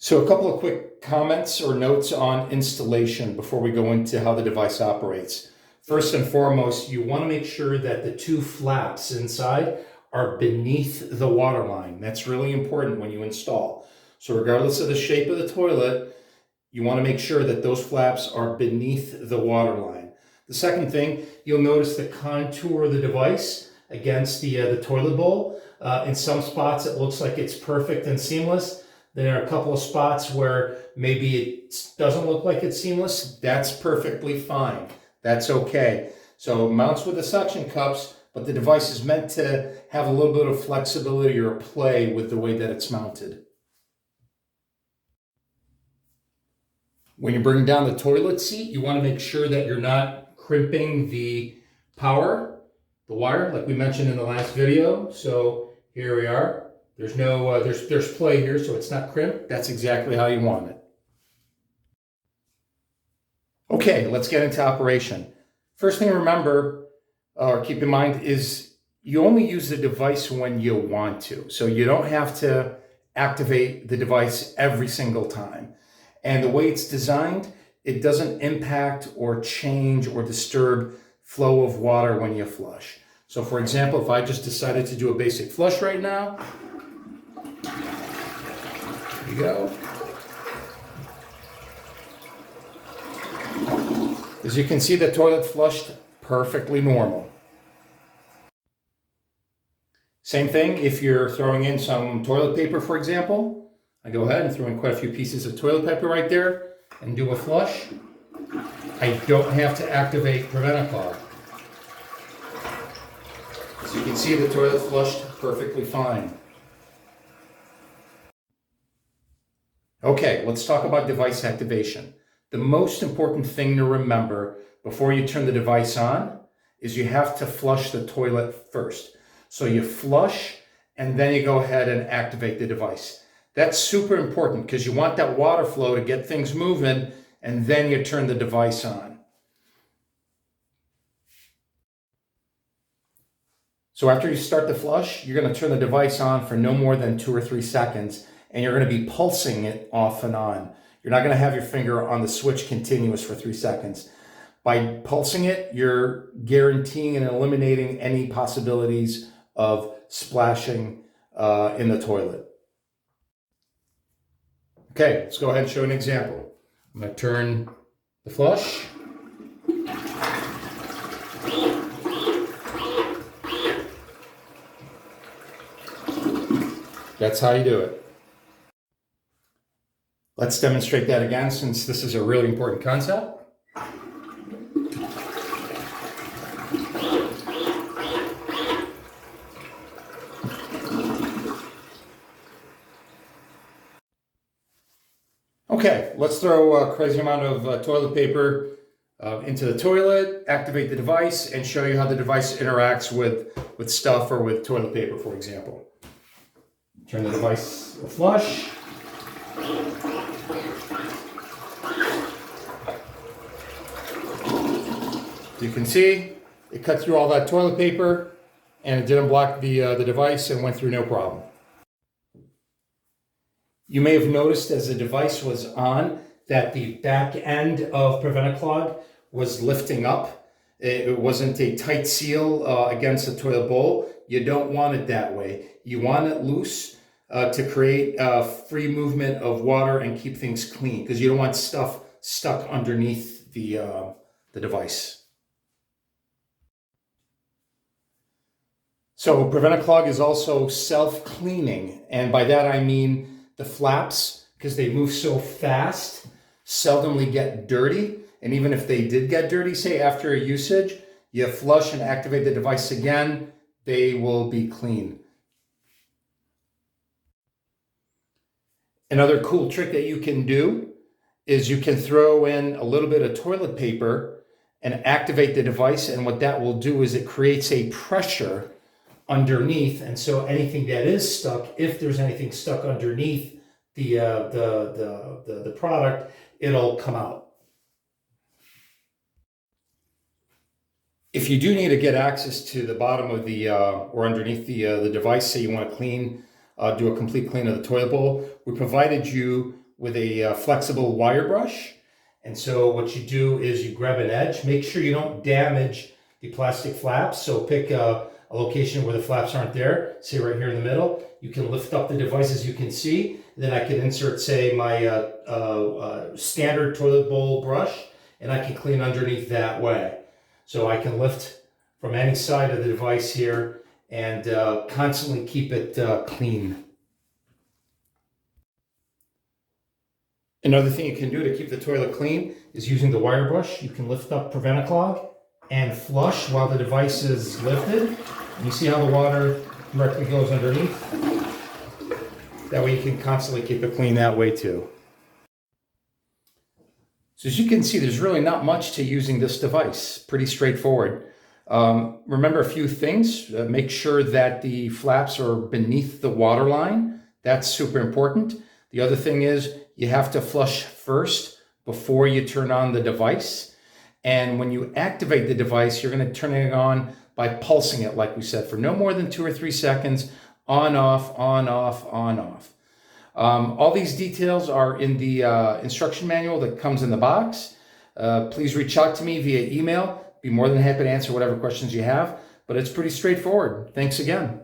So a couple of quick comments or notes on installation before we go into how the device operates. First and foremost, you want to make sure that the two flaps inside are beneath the water line. That's really important when you install. So regardless of the shape of the toilet, you want to make sure that those flaps are beneath the water line. The second thing, you'll notice the contour of the device against the toilet bowl. In some spots, it looks like it's perfect and seamless. There are a couple of spots where maybe it doesn't look like it's seamless. That's perfectly fine. That's okay. So it mounts with the suction cups, but the device is meant to have a little bit of flexibility or play with the way that it's mounted. When you bring down the toilet seat, you want to make sure that you're not crimping the power, the wire, like we mentioned in the last video. So here we are. There's no, there's play here, so it's not crimped. That's exactly how you want it. Okay, let's get into operation. First thing to remember, or keep in mind, is you only use the device when you want to. So you don't have to activate the device every single time. And the way it's designed, it doesn't impact or change or disturb flow of water when you flush. So for example, if I just decided to do a basic flush right now, here you go. As you can see, the toilet flushed perfectly normal. Same thing if you're throwing in some toilet paper, for example. I go ahead and throw in quite a few pieces of toilet paper right there and do a flush. I don't have to activate Prevent-A-Clog. As you can see, the toilet flushed perfectly fine. Okay, let's talk about device activation. The most important thing to remember before you turn the device on is you have to flush the toilet first. So you flush and then you go ahead and activate the device. That's super important because you want that water flow to get things moving, and then you turn the device on. So after you start the flush, you're going to turn the device on for no more than 2 or 3 seconds, and you're going to be pulsing it off and on. You're not going to have your finger on the switch continuous for 3 seconds. By pulsing it, you're guaranteeing and eliminating any possibilities of splashing in the toilet. Okay, let's go ahead and show an example. I'm going to turn the flush. That's how you do it. Let's demonstrate that again, since this is a really important concept. Okay, let's throw a crazy amount of toilet paper into the toilet, activate the device, and show you how the device interacts with stuff or with toilet paper, for example. Turn the device flush. You can see it cut through all that toilet paper and it didn't block the device and went through no problem. You may have noticed as the device was on that the back end of Prevent-A-Clog was lifting up. It wasn't a tight seal against the toilet bowl. You don't want it that way. You want it loose to create free movement of water and keep things clean, because you don't want stuff stuck underneath the device. So Prevent-A-Clog is also self-cleaning, and by that I mean the flaps, because they move so fast, seldomly get dirty. And even if they did get dirty, say after a usage, you flush and activate the device again, they will be clean. Another cool trick that you can do is you can throw in a little bit of toilet paper and activate the device, and what that will do is it creates a pressure underneath, and so anything that is stuck, if there's anything stuck underneath the product, it'll come out. If you do need to get access to the bottom of the or underneath the device, say you want to clean, do a complete clean of the toilet bowl, we provided you with a flexible wire brush. And so what you do is you grab an edge, make sure you don't damage the plastic flaps. So pick a location where the flaps aren't there, say right here in the middle. You can lift up the device as you can see. Then I can insert, say, my standard toilet bowl brush, and I can clean underneath that way. So I can lift from any side of the device here and constantly keep it clean. Another thing you can do to keep the toilet clean is using the wire brush. You can lift up Prevent-A-Clog and flush while the device is lifted. And you see how the water directly goes underneath? That way you can constantly keep it clean that way too. So as you can see, there's really not much to using this device. Pretty straightforward. Remember a few things. Make sure that the flaps are beneath the water line. That's super important. The other thing is you have to flush first before you turn on the device. And when you activate the device, you're going to turn it on by pulsing it, like we said, for no more than 2 or 3 seconds. On, off, on, off, on, off. All these details are in the instruction manual that comes in the box. Please reach out to me via email. Be more than happy to answer whatever questions you have, but it's pretty straightforward. Thanks again.